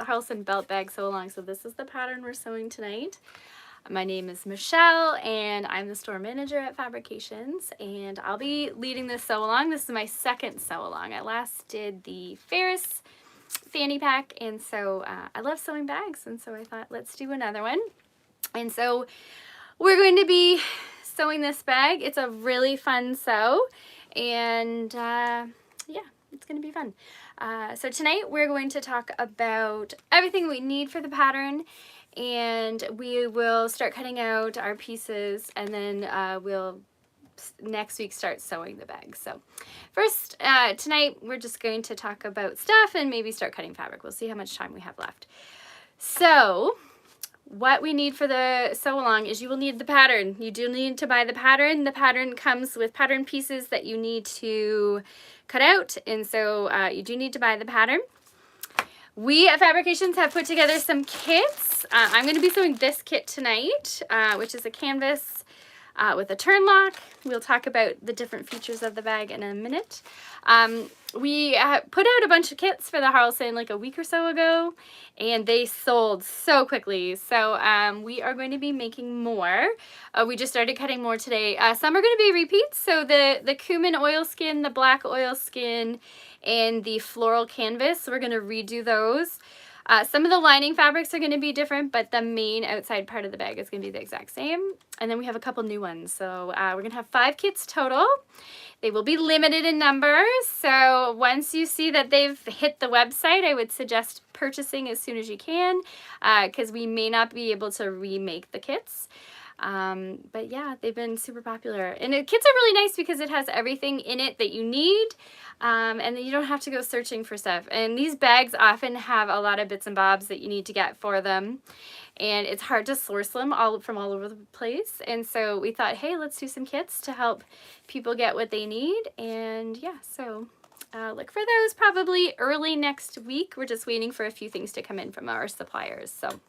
Haralson belt bag sew along. So this is the pattern we're sewing tonight. My name is Michelle and I'm the store manager at Fabrications, and I'll be leading this sew along. This is my second sew along. I last did the Ferris fanny pack, and so I love sewing bags, and so I thought let's do another one. And so we're going to be sewing this bag. It's a really fun sew, and yeah, it's going to be fun. So tonight we're going to talk about everything we need for the pattern, and we will start cutting out our pieces, and then we'll next week start sewing the bag. So first, tonight we're just going to talk about stuff and maybe start cutting fabric. We'll see how much time we have left. So what we need for the sew along is you will need the pattern. You do need to buy the pattern. The pattern comes with pattern pieces that you need to cut out, and so you do need to buy the pattern. We at Fabrications have put together some kits. I'm going to be sewing this kit tonight, which is a canvas with a turn lock. We'll talk about the different features of the bag in a minute. We put out a bunch of kits for the Haralson like a week or so ago, and they sold so quickly. So we are going to be making more. We just started cutting more today. Some are going to be repeats. So the cumin oilskin, the black oilskin, and the floral canvas, we're going to redo those. Some of the lining fabrics are going to be different, but the main outside part of the bag is going to be the exact same. And then we have a couple new ones. So we're going to have 5 kits total. They will be limited in numbers. So once you see that they've hit the website, I would suggest purchasing as soon as you can, because we may not be able to remake the kits. But yeah, they've been super popular. And the kits are really nice because it has everything in it that you need. And then you don't have to go searching for stuff. And these bags often have a lot of bits and bobs that you need to get for them. And it's hard to source them from all over the place. And so we thought, hey, let's do some kits to help people get what they need. And yeah, so look for those probably early next week. We're just waiting for a few things to come in from our suppliers. So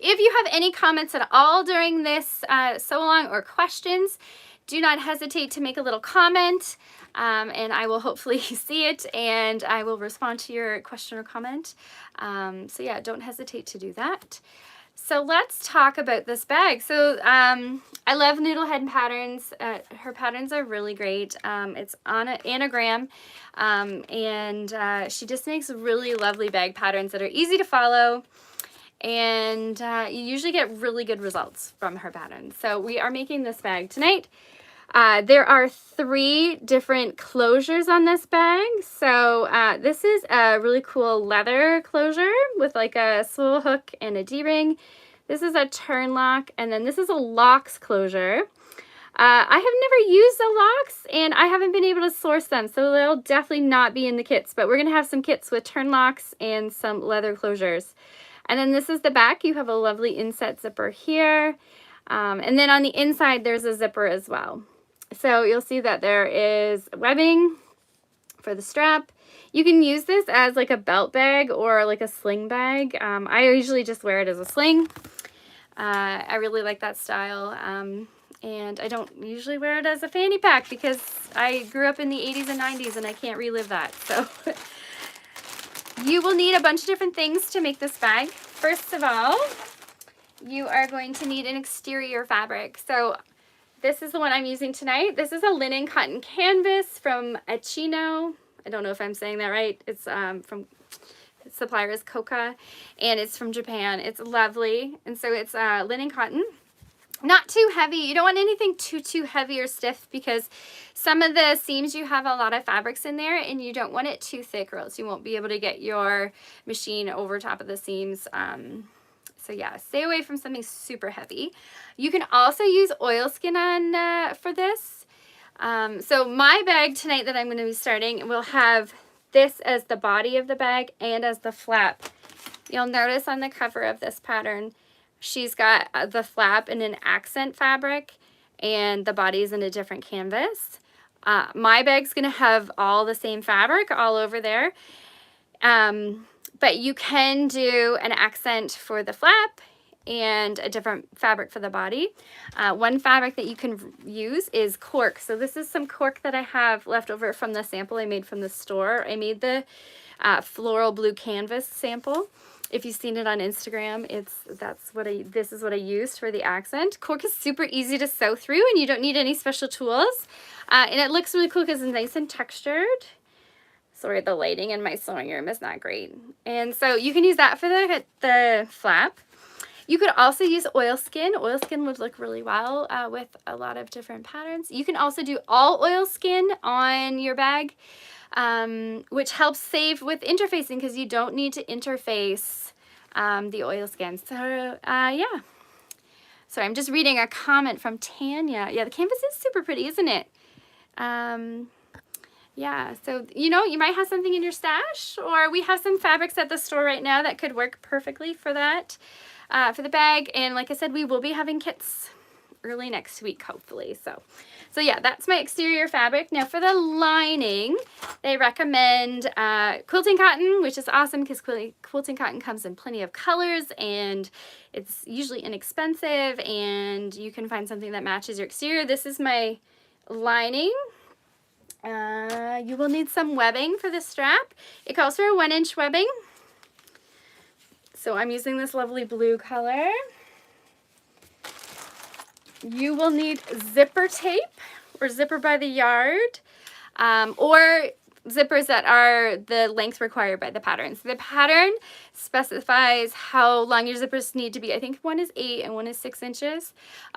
if you have any comments at all during this sew along or questions, do not hesitate to make a little comment, and I will hopefully see it and I will respond to your question or comment. So yeah, don't hesitate to do that. So let's talk about this bag. So I love Noodlehead patterns. Her patterns are really great. It's on an anagram, and she just makes really lovely bag patterns that are easy to follow. And you usually get really good results from her patterns. So we are making this bag tonight. There are 3 different closures on this bag. So this is a really cool leather closure with like a swivel hook and a D-ring. This is a turn lock, and then this is a locks closure. I have never used the locks, and I haven't been able to source them, so they'll definitely not be in the kits. But we're going to have some kits with turn locks and some leather closures. And then this is the back. You have a lovely inset zipper here. And then on the inside, there's a zipper as well. So you'll see that there is webbing for the strap. You can use this as like a belt bag or like a sling bag. I usually just wear it as a sling. I really like that style. And I don't usually wear it as a fanny pack because I grew up in the 80s and 90s and I can't relive that. So you will need a bunch of different things to make this bag. First of all, you are going to need an exterior fabric. So this is the one I'm using tonight. This is a linen cotton canvas from Achino. I don't know if I'm saying that right. It's from, its supplier is Koka, and it's from Japan. It's lovely, and so it's linen cotton. Not too heavy. You don't want anything too heavy or stiff because some of the seams you have a lot of fabrics in there, and you don't want it too thick or else you won't be able to get your machine over top of the seams. So yeah, stay away from something super heavy. You can also use oilskin on for this. So my bag tonight that I'm going to be starting will have this as the body of the bag and as the flap. You'll notice on the cover of this pattern, she's got the flap in an accent fabric and the body is in a different canvas. My bag's going to have all the same fabric all over there. But you can do an accent for the flap and a different fabric for the body. One fabric that you can use is cork. So this is some cork that I have left over from the sample I made from the store. I made the floral blue canvas sample. If you've seen it on Instagram, this is what I used for the accent. Cork is super easy to sew through, and you don't need any special tools. And it looks really cool because it's nice and textured. Sorry, the lighting in my sewing room is not great. And so you can use that for the flap. You could also use oilskin. Oilskin would look really well with a lot of different patterns. You can also do all oilskin on your bag, which helps save with interfacing because you don't need to interface the oilskin. So yeah. Sorry, I'm just reading a comment from Tanya. Yeah, the canvas is super pretty, isn't it? Yeah, so, you know, you might have something in your stash, or we have some fabrics at the store right now that could work perfectly for that, for the bag. And like I said, we will be having kits early next week, hopefully. So yeah, that's my exterior fabric. Now for the lining, they recommend quilting cotton, which is awesome because quilting cotton comes in plenty of colors and it's usually inexpensive, and you can find something that matches your exterior. This is my lining. You will need some webbing for this strap. It calls for a 1-inch webbing. So I'm using this lovely blue color. You will need zipper tape or zipper by the yard, or zippers that are the length required by the pattern. So the pattern specifies how long your zippers need to be. I think one is 8 and one is 6 inches.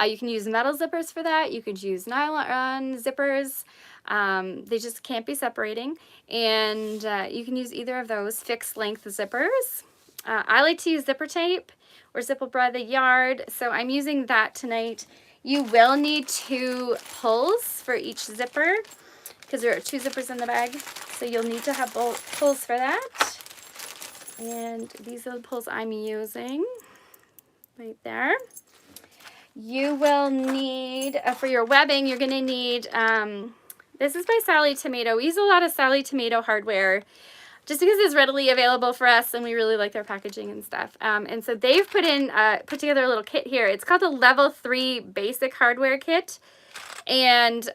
You can use metal zippers for that. You could use nylon zippers. They just can't be separating. And you can use either of those fixed length zippers. I like to use zipper tape or zipper by the yard, so I'm using that tonight. You will need 2 pulls for each zipper because there are 2 zippers in the bag, so you'll need to have both pulls for that. And these are the pulls I'm using right there. You will need, for your webbing, you're going to need, this is by Sally Tomato. We use a lot of Sally Tomato hardware just because it's readily available for us and we really like their packaging and stuff. And so they've put together a little kit here. It's called the Level 3 Basic Hardware Kit. And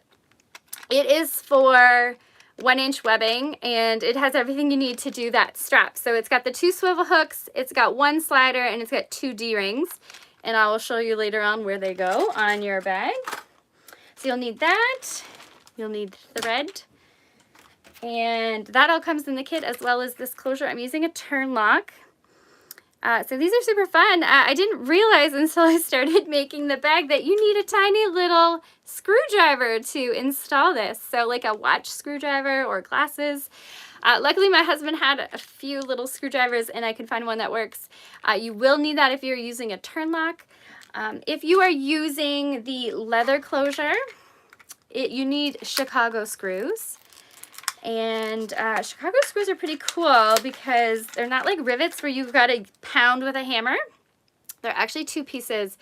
it is for 1-inch webbing, and it has everything you need to do that strap. So it's got the 2 swivel hooks, it's got 1 slider, and it's got 2 D-rings. And I will show you later on where they go on your bag. So you'll need that. You'll need thread. And that all comes in the kit, as well as this closure. I'm using a turn lock. So these are super fun. I didn't realize until I started making the bag that you need a tiny little screwdriver to install this. So like a watch screwdriver or glasses. Luckily my husband had a few little screwdrivers and I could find one that works. You will need that if you're using a turn lock. If you are using the leather closure, you need Chicago screws. And Chicago screws are pretty cool because they're not like rivets where you've got to pound with a hammer. They're actually 2 pieces,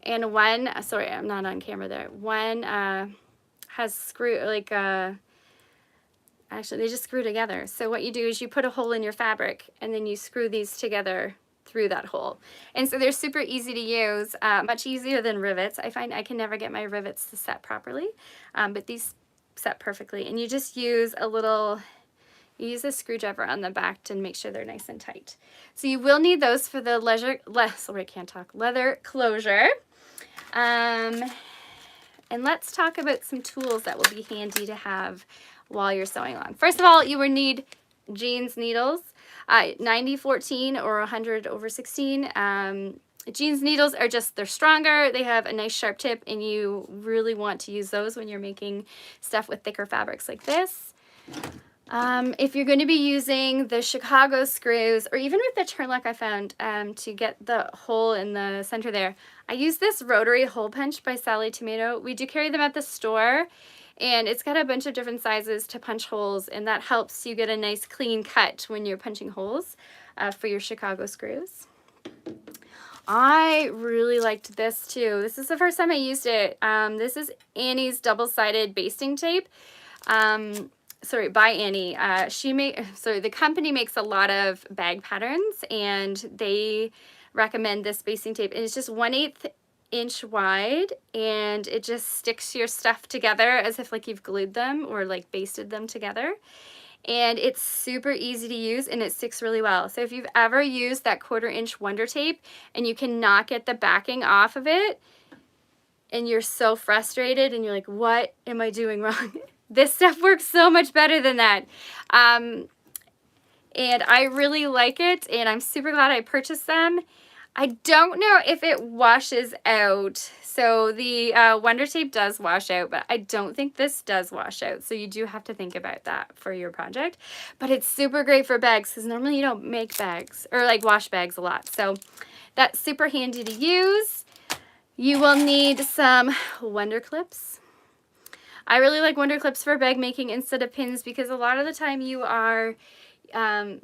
and one, sorry, I'm not on camera there. One has screw, like, actually they just screw together. So what you do is you put a hole in your fabric and then you screw these together through that hole. And so they're super easy to use, much easier than rivets. I find I can never get my rivets to set properly, but these set perfectly. And you just use you use a screwdriver on the back to make sure they're nice and tight. So you will need those for the leather closure. And let's talk about some tools that will be handy to have while you're sewing along. First of all, you will need jeans needles, 90/14 or 100/16. Jeans needles are they're stronger, they have a nice sharp tip, and you really want to use those when you're making stuff with thicker fabrics like this. If you're going to be using the Chicago screws, or even with the turn lock I found to get the hole in the center there, I use this rotary hole punch by Sally Tomato. We do carry them at the store, and it's got a bunch of different sizes to punch holes, and that helps you get a nice clean cut when you're punching holes for your Chicago screws. I really liked this too. This is the first time I used it. This is Annie's double-sided basting tape. Sorry, by Annie. The company makes a lot of bag patterns, and they recommend this basting tape. And it's just 1/8 inch wide, and it just sticks your stuff together as if like you've glued them or like basted them together. and it's super easy to use and it sticks really well. So if you've ever used that 1/4 inch Wonder Tape and you cannot get the backing off of it and you're so frustrated and you're like, what am I doing wrong? This stuff works so much better than that. And I really like it, and I'm super glad I purchased them. I don't know if it washes out. So the Wonder Tape does wash out, but I don't think this does wash out. So you do have to think about that for your project. But it's super great for bags because normally you don't make bags or like wash bags a lot. So that's super handy to use. You will need some Wonder Clips. I really like Wonder Clips for bag making instead of pins because a lot of the time you are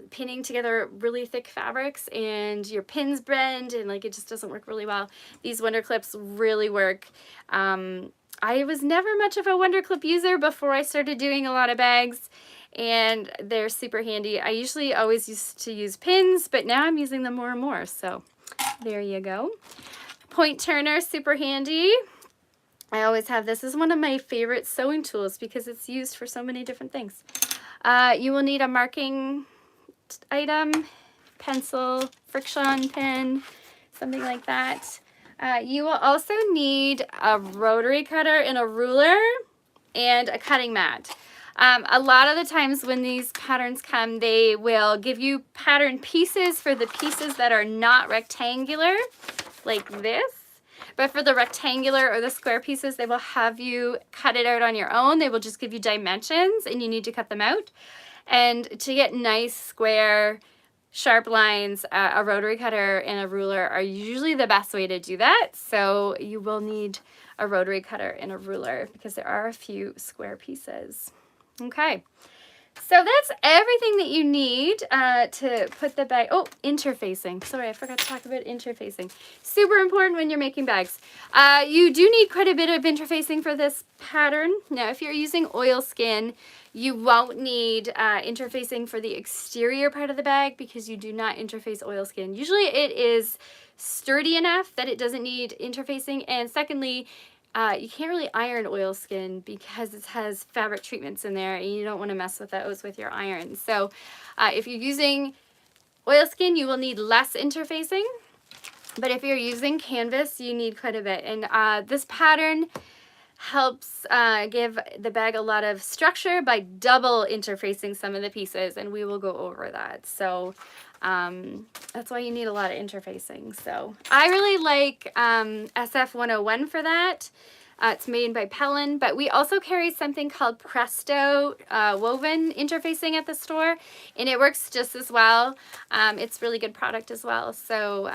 pinning together really thick fabrics and your pins bend and like it just doesn't work really well. These Wonder Clips really work. I was never much of a Wonder Clip user before I started doing a lot of bags, and they're super handy. I usually always used to use pins, but now I'm using them more and more, so there you go. Point turner, super handy. I always have this. This is one of my favorite sewing tools because it's used for so many different things. You will need a marking item, pencil, friction pen, something like that. You will also need a rotary cutter and a ruler and a cutting mat. A lot of the times when these patterns come, they will give you pattern pieces for the pieces that are not rectangular, like this. But for the rectangular or the square pieces, they will have you cut it out on your own. They will just give you dimensions and you need to cut them out. And to get nice, square, sharp lines, a rotary cutter and a ruler are usually the best way to do that. So you will need a rotary cutter and a ruler because there are a few square pieces. Okay. So that's everything that you need to put the bag. Oh, interfacing. Sorry, I forgot to talk about interfacing. Super important when you're making bags. You do need quite a bit of interfacing for this pattern. Now, if you're using oilskin, you won't need interfacing for the exterior part of the bag because you do not interface oilskin. Usually it is sturdy enough that it doesn't need interfacing. And secondly, you can't really iron oilskin because it has fabric treatments in there and you don't want to mess with those with your iron. So if you're using oilskin, you will need less interfacing. But if you're using canvas, you need quite a bit. And this pattern helps give the bag a lot of structure by double interfacing some of the pieces, and we will go over that. So that's why you need a lot of interfacing. So I really like SF101 for that. It's made by Pellin, but we also carry something called Presto woven interfacing at the store, and it works just as well. It's really good product as well. So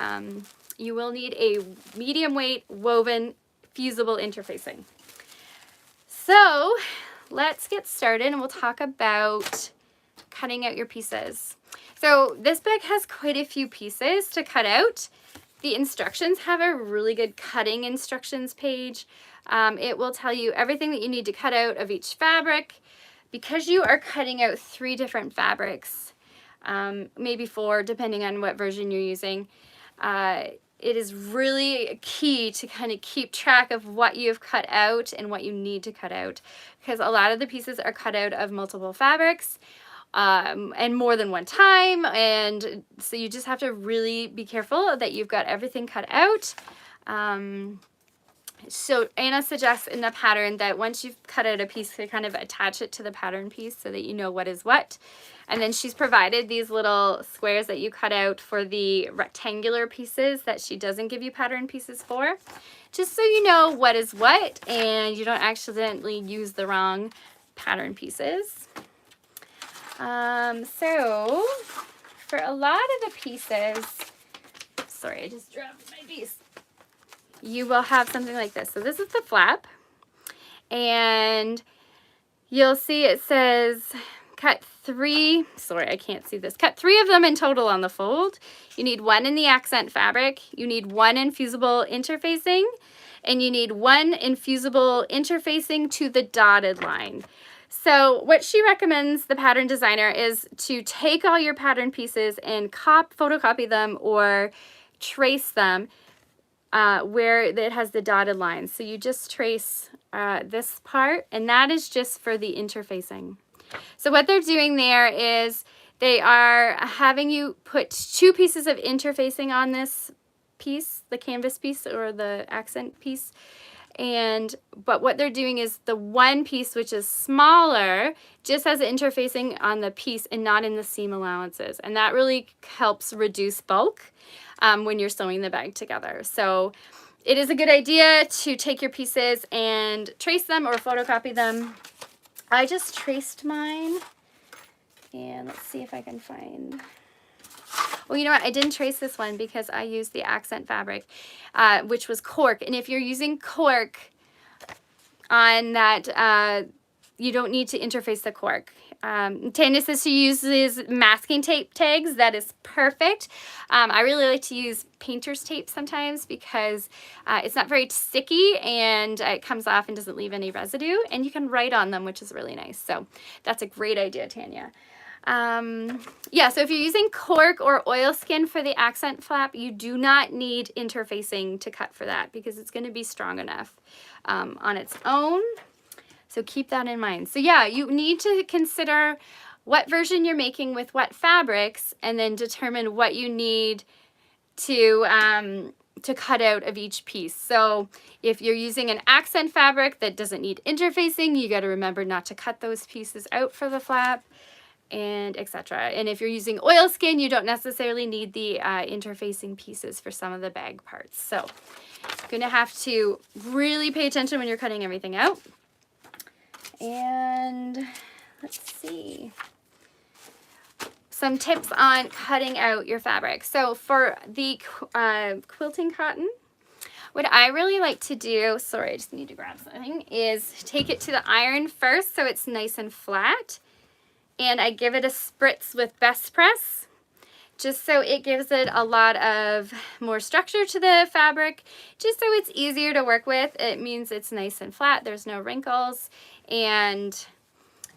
you will need a medium weight woven fusible interfacing. So let's get started and we'll talk about cutting out your pieces. So this bag has quite a few pieces to cut out. The instructions have a really good cutting instructions page. It will tell you everything that you need to cut out of each fabric. Because you are cutting out 3 different fabrics, maybe 4 depending on what version you're using, it is really key to kind of keep track of what you've cut out and what you need to cut out, because a lot of the pieces are cut out of multiple fabrics and more than one time, and so you just have to really be careful that you've got everything cut out. So Anna suggests in the pattern that once you've cut out a piece, to kind of attach it to the pattern piece so that you know what is what. And then she's provided these little squares that you cut out for the rectangular pieces that she doesn't give you pattern pieces for, just so you know what is what and you don't accidentally use the wrong pattern pieces. So for a lot of the pieces, sorry, I just dropped my piece. You will have something like this. So this is the flap, and you'll see it says cut 3, sorry, I can't see this, cut 3 of them in total on the fold. You need 1 in the accent fabric, you need 1 in fusible interfacing, and you need 1 in fusible interfacing to the dotted line. So what she recommends, the pattern designer, is to take all your pattern pieces and photocopy them or trace them where it has the dotted lines. So you just trace this part, and that is just for the interfacing. So what they're doing there is they are having you put 2 pieces of interfacing on this piece, the canvas piece or the accent piece. But what they're doing is the one piece, which is smaller, just has interfacing on the piece and not in the seam allowances. And that really helps reduce bulk when you're sewing the bag together. So it is a good idea to take your pieces and trace them or photocopy them. I just traced mine. And let's see if I can find... Well, you know what? I didn't trace this one because I used the accent fabric, which was cork. And if you're using cork on that, you don't need to interface the cork. Tanya says she uses masking tape tags. That is perfect. I really like to use painter's tape sometimes because it's not very sticky and it comes off and doesn't leave any residue. And you can write on them, which is really nice. So that's a great idea, Tanya. Yeah, so if you're using cork or oilskin for the accent flap, you do not need interfacing to cut for that because it's going to be strong enough on its own. So keep that in mind. So yeah, you need to consider what version you're making with what fabrics and then determine what you need to cut out of each piece. So if you're using an accent fabric that doesn't need interfacing, you got to remember not to cut those pieces out for the flap, and etc. And if you're using oilskin, you don't necessarily need the interfacing pieces for some of the bag parts. So you're going to have to really pay attention when you're cutting everything out. And let's see. Some tips on cutting out your fabric. So for the quilting cotton, what I really like to do, sorry, I just need to grab something, is take it to the iron first so it's nice and flat. And I give it a spritz with best press, just so it gives it a lot of more structure to the fabric, just so it's easier to work with. It means it's nice and flat, there's no wrinkles, and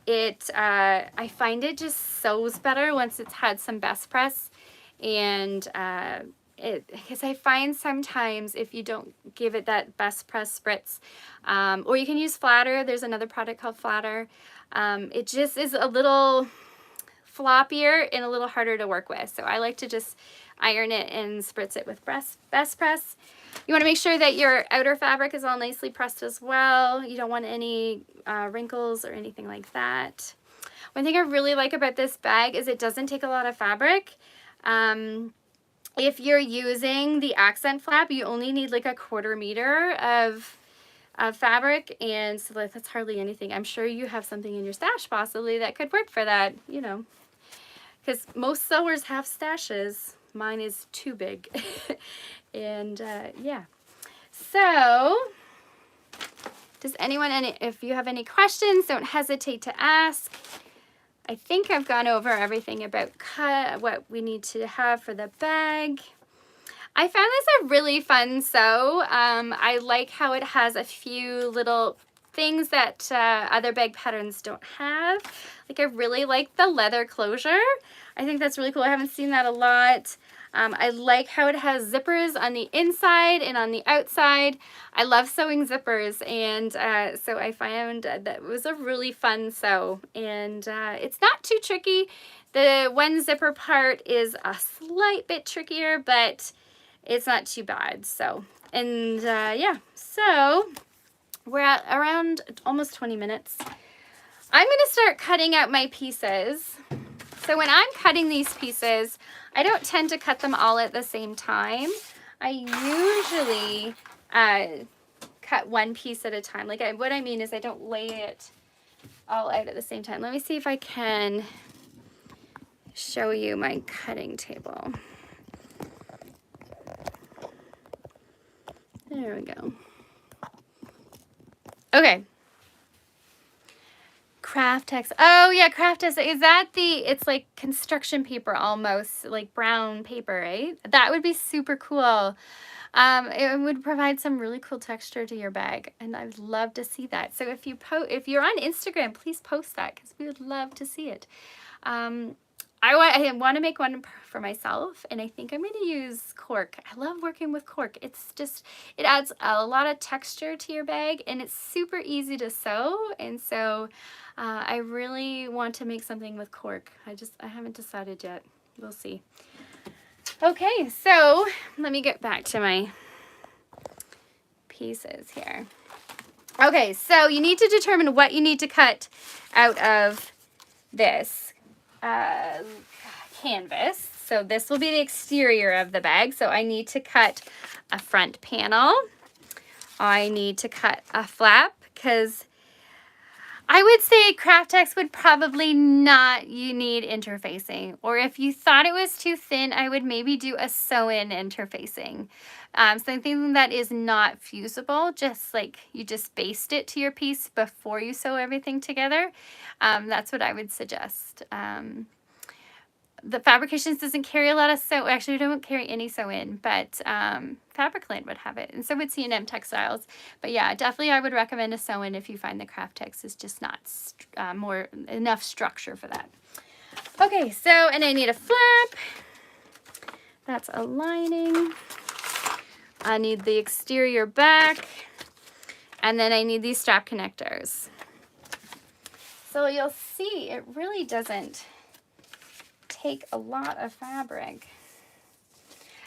I find it just sews better once it's had some best press. And because I find sometimes if you don't give it that best press spritz, or you can use flatter, there's another product called flatter. It just is a little floppier and a little harder to work with. So I like to just iron it and spritz it with best press. You want to make sure that your outer fabric is all nicely pressed as well. You don't want any wrinkles or anything like that. One thing I really like about this bag is it doesn't take a lot of fabric. If you're using the accent flap, you only need like a 1/4 meter of fabric, and so that's hardly anything. I'm sure you have something in your stash possibly that could work for that, you know, because most sewers have stashes. Mine is too big. And yeah, so does anyone, if you have any questions, don't hesitate to ask. I think I've gone over everything about what we need to have for the bag. I found this a really fun sew. I like how it has a few little things that other bag patterns don't have. Like, I really like the leather closure. I think that's really cool. I haven't seen that a lot. I like how it has zippers on the inside and on the outside. I love sewing zippers, and so I found that was a really fun sew. And it's not too tricky. The one zipper part is a slight bit trickier, but it's not too bad. So, and yeah, so we're at around almost 20 minutes. I'm going to start cutting out my pieces. So when I'm cutting these pieces, I don't tend to cut them all at the same time. I usually cut one piece at a time. Like, what I mean is I don't lay it all out at the same time. Let me see if I can show you my cutting table. There we go. Okay. Craft text. Oh yeah, craft text. Is that it's like construction paper almost, like brown paper, right? That would be super cool. It would provide some really cool texture to your bag, and I'd love to see that. So if you're on Instagram, please post that because we would love to see it. I want to make one for myself, and I think I'm going to use cork. I love working with cork. It's just, it adds a lot of texture to your bag, and it's super easy to sew, and so I really want to make something with cork. I haven't decided yet. We'll see. Okay, so let me get back to my pieces here. Okay, so you need to determine what you need to cut out of this canvas. So this will be the exterior of the bag. So I need to cut a front panel. I need to cut a flap, because I would say Craftex would probably not, you need interfacing. Or if you thought it was too thin, I would maybe do a sew-in interfacing. Something that is not fusible, just like you just baste it to your piece before you sew everything together. That's what I would suggest. The Fabrications doesn't carry a lot of sew. Actually, we don't carry any sew-in, but Fabricland would have it, and so would C&M Textiles. But yeah, definitely I would recommend a sew-in if you find the Craftex is just not enough structure for that. Okay, so, and I need a flap. That's a lining. I need the exterior back, and then I need these strap connectors. So you'll see it really doesn't take a lot of fabric.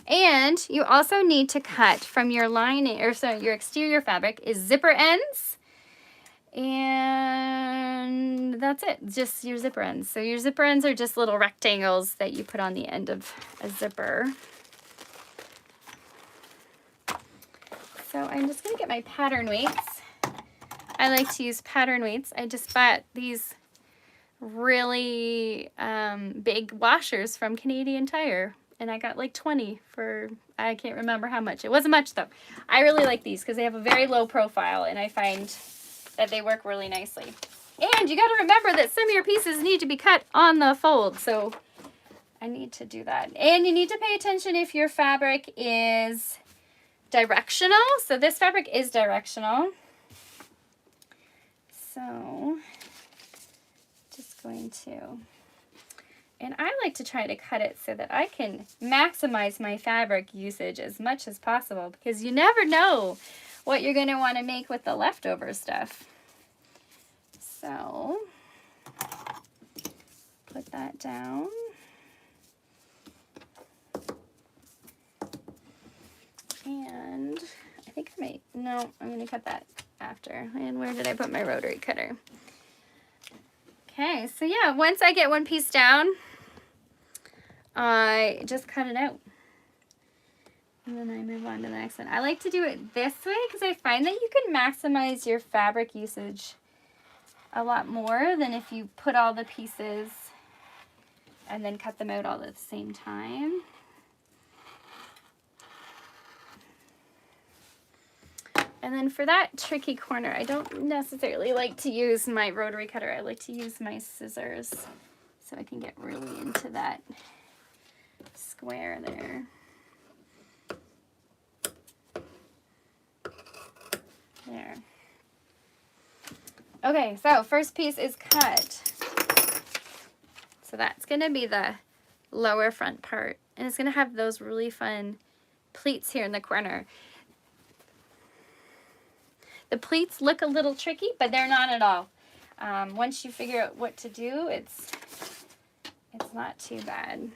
And you also need to cut from your lining, or so your exterior fabric is zipper ends, and that's it, just your zipper ends. So your zipper ends are just little rectangles that you put on the end of a zipper. So I'm just gonna get my pattern weights. I like to use pattern weights. I just bought these really big washers from Canadian Tire, and I got like 20 for, I can't remember how much. It wasn't much though. I really like these because they have a very low profile, and I find that they work really nicely. And you got to remember that some of your pieces need to be cut on the fold, so I need to do that. And you need to pay attention if your fabric is directional. So this fabric is directional. So just going to, and I like to try to cut it so that I can maximize my fabric usage as much as possible, because you never know what you're going to want to make with the leftover stuff. So put that down. And I think I might, no, I'm going to cut that after. And where did I put my rotary cutter? Okay, so yeah, once I get one piece down, I just cut it out. And then I move on to the next one. I like to do it this way because I find that you can maximize your fabric usage a lot more than if you put all the pieces and then cut them out all at the same time. And then for that tricky corner, I don't necessarily like to use my rotary cutter. I like to use my scissors so I can get really into that square there. There. Okay, so first piece is cut. So that's going to be the lower front part. And it's going to have those really fun pleats here in the corner. The pleats look a little tricky, but they're not at all. Once you figure out what to do, it's not too bad.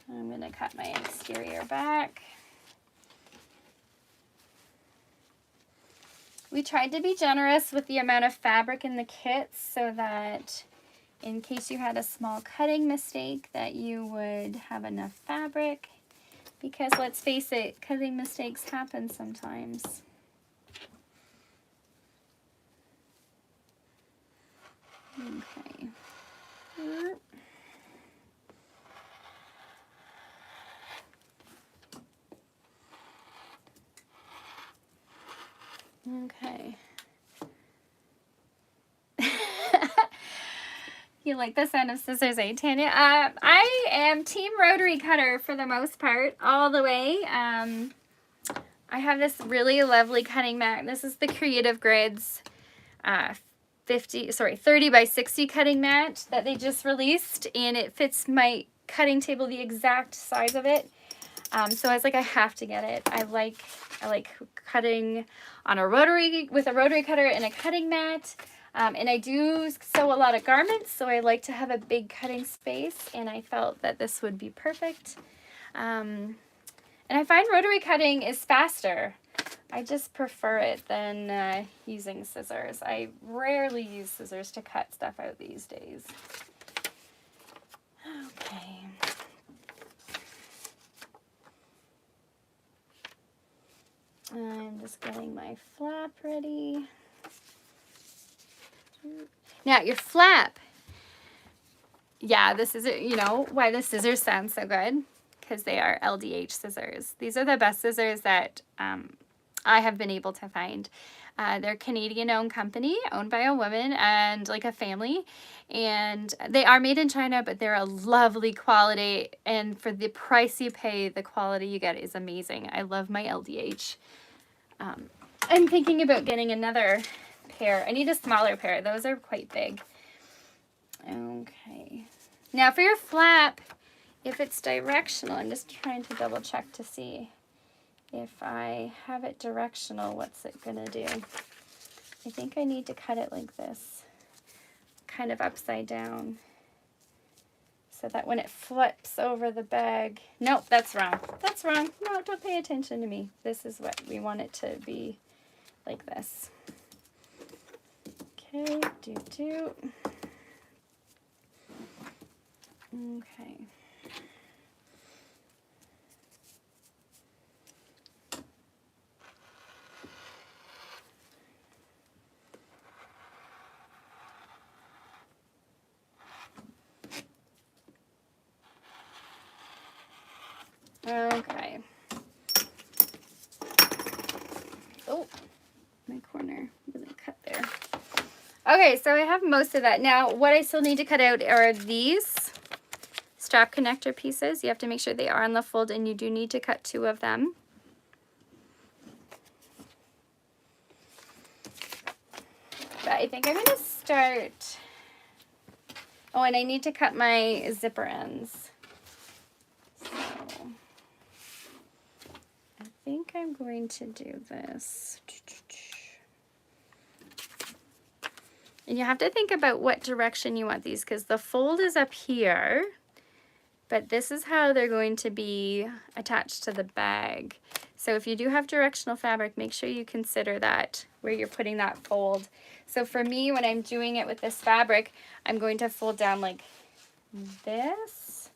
I'm going to cut my exterior back. We tried to be generous with the amount of fabric in the kits so that in case you had a small cutting mistake that you would have enough fabric, because let's face it, cutting mistakes happen sometimes. Okay. Okay. You like the sound of scissors, eh, Tanya? I am team rotary cutter for the most part, all the way. I have this really lovely cutting mat. This is the Creative Grids 30 by 60 cutting mat that they just released, and it fits my cutting table the exact size of it. So I was like, I have to get it. I like cutting on a rotary, with a rotary cutter and a cutting mat. And I do sew a lot of garments, so I like to have a big cutting space, and I felt that this would be perfect. And I find rotary cutting is faster. I just prefer it than using scissors. I rarely use scissors to cut stuff out these days. Okay. I'm just getting my flap ready. Now your flap, yeah, the scissors, you know why the scissors sound so good? Because they are LDH scissors. These are the best scissors that I have been able to find. They're a Canadian-owned company, owned by a woman and like a family, and they are made in China, but they're a lovely quality, and for the price you pay, the quality you get is amazing. I love my LDH. I'm thinking about getting another pair. I need a smaller pair. Those are quite big. Okay. Now for your flap, if it's directional, I'm just trying to double check to see if I have it directional, what's it gonna do? I think I need to cut it like this, kind of upside down, so that when it flips over the bag, nope, that's wrong. That's wrong. No, don't pay attention to me. This is what we want it to be, like this. Okay, do. Okay. Okay. Oh, my corner wasn't cut there. Okay, so I have most of that. Now, what I still need to cut out are these strap connector pieces. You have to make sure they are on the fold, and you do need to cut 2 of them. But I think I'm going to start... Oh, and I need to cut my zipper ends. So I think I'm going to do this. And you have to think about what direction you want these, because the fold is up here, but this is how they're going to be attached to the bag. So if you do have directional fabric, make sure you consider that, where you're putting that fold. So for me, when I'm doing it with this fabric, I'm going to fold down like this,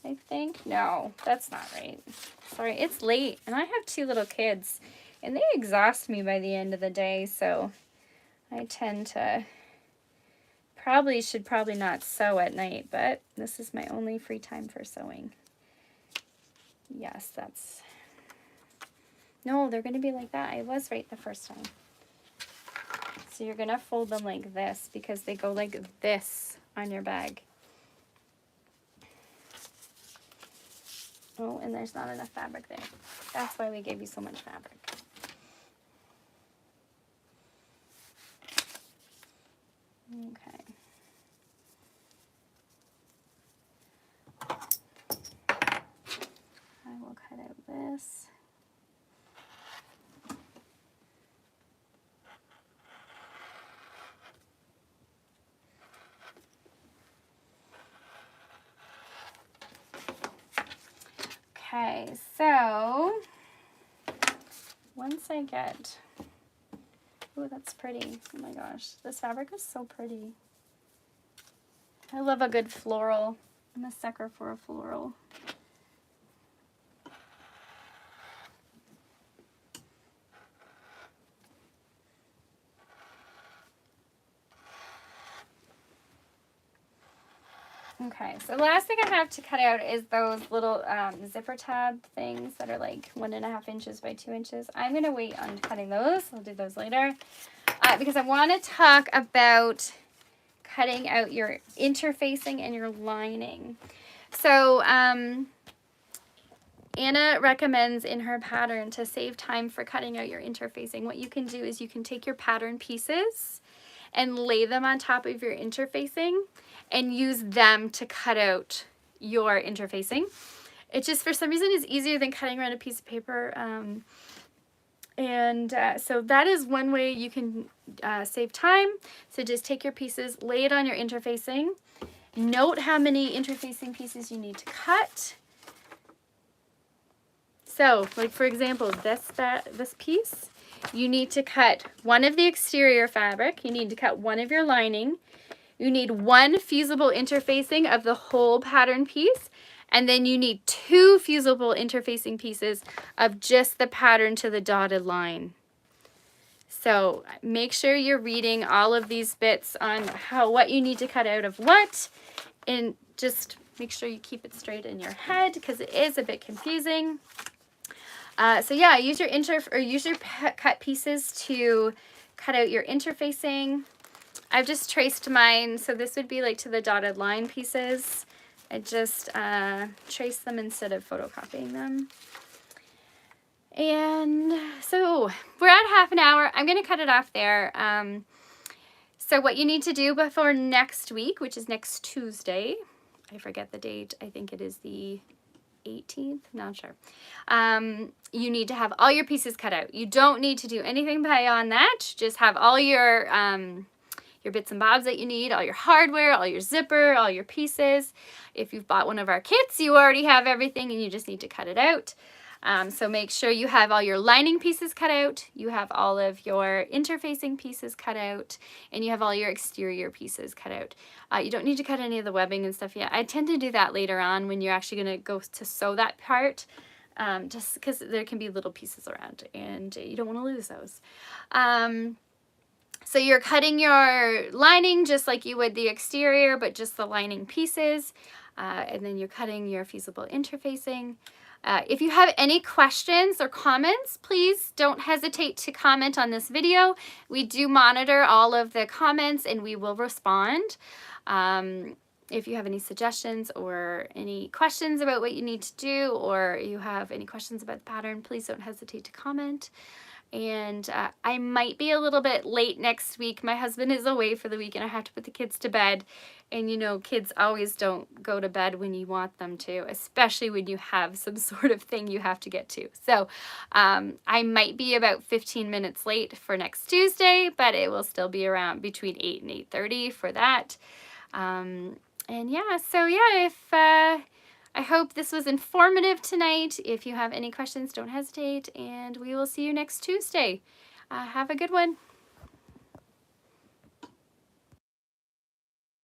I think. No, that's not right. Sorry, it's late, and I have 2 little kids, and they exhaust me by the end of the day, so I tend to should probably not sew at night, but this is my only free time for sewing. Yes, that's... No, they're going to be like that. I was right the first time. So you're going to fold them like this, because they go like this on your bag. Oh, and there's not enough fabric there. That's why we gave you so much fabric. Okay. I will cut out this. Okay, so once I get, oh, that's pretty. Oh my gosh, this fabric is so pretty. I love a good floral. I'm a sucker for a floral. Okay, so the last thing I have to cut out is those little zipper tab things that are like 1.5 inches by 2 inches. I'm going to wait on cutting those. I'll do those later because I want to talk about cutting out your interfacing and your lining. So Anna recommends in her pattern to save time for cutting out your interfacing. What you can do is you can take your pattern pieces and lay them on top of your interfacing and use them to cut out your interfacing. It just, for some reason, is easier than cutting around a piece of paper. So that is one way you can save time. So just take your pieces, lay it on your interfacing. Note how many interfacing pieces you need to cut. So, like for example, this piece, you need to cut one of the exterior fabric. You need to cut one of your lining. You need one fusible interfacing of the whole pattern piece. And then you need 2 fusible interfacing pieces of just the pattern to the dotted line. So make sure you're reading all of these bits on what you need to cut out of what, and just make sure you keep it straight in your head because it is a bit confusing. So yeah, use your cut pieces to cut out your interfacing. I've just traced mine, so this would be like to the dotted line pieces. I just trace them instead of photocopying them. And so we're at half an hour. I'm going to cut it off there. So what you need to do before next week, which is next Tuesday, I forget the date. I think it is the 18th, not sure. You need to have all your pieces cut out. You don't need to do anything beyond that. Just have all your bits and bobs that you need, all your hardware, all your zipper, all your pieces. If you've bought one of our kits, you already have everything and you just need to cut it out. So make sure you have all your lining pieces cut out, you have all of your interfacing pieces cut out, and you have all your exterior pieces cut out. You don't need to cut any of the webbing and stuff yet. I tend to do that later on when you're actually going to go to sew that part, just because there can be little pieces around and you don't want to lose those. So you're cutting your lining just like you would the exterior, but just the lining pieces. And then you're cutting your fusible interfacing. If you have any questions or comments, please don't hesitate to comment on this video. We do monitor all of the comments and we will respond. If you have any suggestions or any questions about what you need to do, or you have any questions about the pattern, please don't hesitate to comment. And I might be a little bit late next week. My husband is away for the week and I have to put the kids to bed. And you know, kids always don't go to bed when you want them to, especially when you have some sort of thing you have to get to. So I might be about 15 minutes late for next Tuesday, but it will still be around between 8 and 8:30 for that. And yeah, so yeah, I hope this was informative tonight. If you have any questions, don't hesitate, and we will see you next Tuesday. Have a good one.